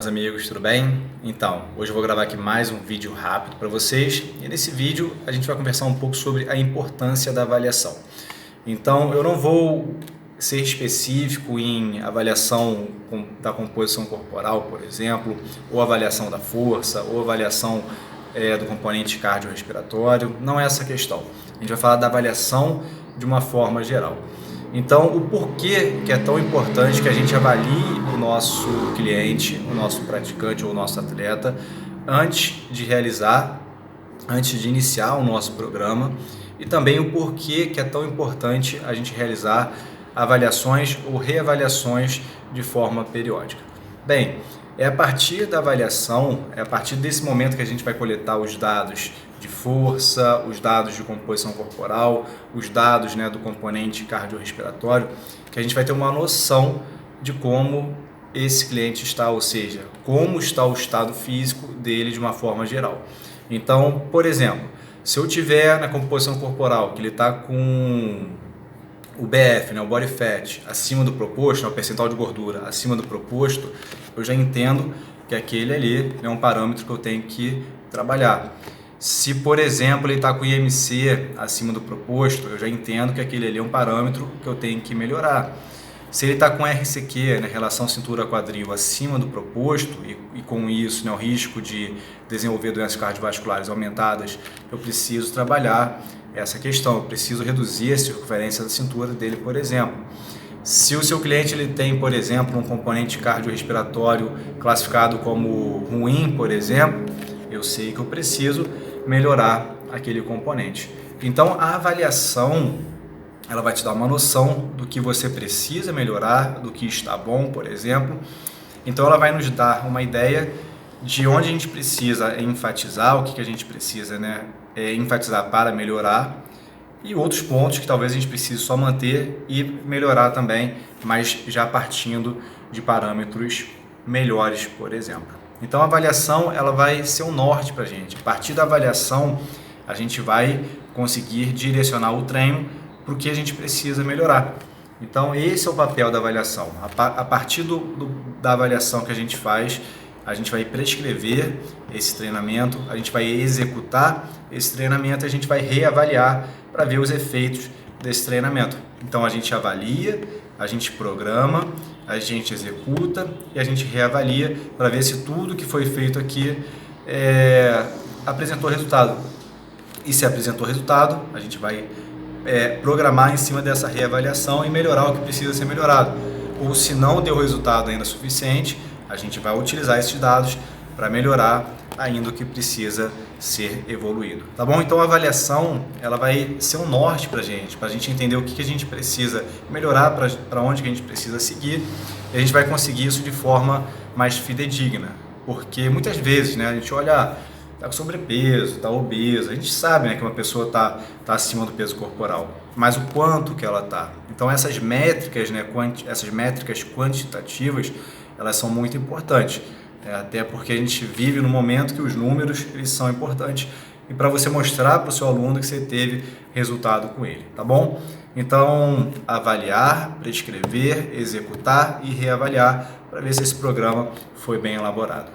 Meus amigos, tudo bem? Então, hoje eu vou gravar aqui mais um vídeo rápido para vocês e nesse vídeo a gente vai conversar um pouco sobre a importância da avaliação. Então, eu não vou ser específico em avaliação da composição corporal, por exemplo, ou avaliação da força, ou avaliação do componente cardiorrespiratório, não é essa a questão. A gente vai falar da avaliação de uma forma geral. Então, o porquê que é tão importante que a gente avalie o nosso cliente, o nosso praticante ou o nosso atleta antes de iniciar o nosso programa, e também o porquê que é tão importante a gente realizar avaliações ou reavaliações de forma periódica. Bem, é a partir da avaliação, é a partir desse momento que a gente vai coletar os dados de força, os dados de composição corporal, os dados do componente cardiorrespiratório, que a gente vai ter uma noção de como esse cliente está, ou seja, como está o estado físico dele de uma forma geral. Então, por exemplo, se eu tiver na composição corporal que ele está com o BF, o Body Fat, acima do proposto, o percentual de gordura acima do proposto, eu já entendo que aquele ali é um parâmetro que eu tenho que trabalhar. Se, por exemplo, ele está com IMC acima do proposto, eu já entendo que aquele ali é um parâmetro que eu tenho que melhorar. Se ele está com RCQ, relação cintura-quadril, acima do proposto, e com isso o risco de desenvolver doenças cardiovasculares aumentadas, eu preciso trabalhar essa questão, eu preciso reduzir a circunferência da cintura dele, por exemplo. Se o seu cliente ele tem, por exemplo, um componente cardiorrespiratório classificado como ruim, por exemplo, eu sei que eu preciso melhorar aquele componente. Então, a avaliação ela vai te dar uma noção do que você precisa melhorar, do que está bom, por exemplo. Então, ela vai nos dar uma ideia de onde a gente precisa enfatizar, o que a gente precisa enfatizar para melhorar, e outros pontos que talvez a gente precise só manter e melhorar também, mas já partindo de parâmetros melhores, por exemplo. Então a avaliação ela vai ser um norte para a gente. A partir da avaliação a gente vai conseguir direcionar o treino para o que a gente precisa melhorar. Então esse é o papel da avaliação. A partir da avaliação que a gente faz, a gente vai prescrever esse treinamento, a gente vai executar esse treinamento e a gente vai reavaliar para ver os efeitos desse treinamento. Então a gente avalia, a gente programa, a gente executa e a gente reavalia para ver se tudo que foi feito aqui apresentou resultado. E se apresentou resultado, a gente vai programar em cima dessa reavaliação e melhorar o que precisa ser melhorado. Ou se não deu resultado ainda suficiente, a gente vai utilizar esses dados para melhorar ainda o que precisa ser evoluído, tá bom? Então a avaliação ela vai ser um norte para a gente entender o que a gente precisa melhorar, para onde que a gente precisa seguir, e a gente vai conseguir isso de forma mais fidedigna, porque muitas vezes a gente olha, está com sobrepeso, está obeso, a gente sabe que uma pessoa está acima do peso corporal, mas o quanto que ela está. Então essas métricas, essas métricas quantitativas, elas são muito importantes. Até porque a gente vive no momento que os números eles são importantes e para você mostrar para o seu aluno que você teve resultado com ele, tá bom? Então, avaliar, prescrever, executar e reavaliar para ver se esse programa foi bem elaborado.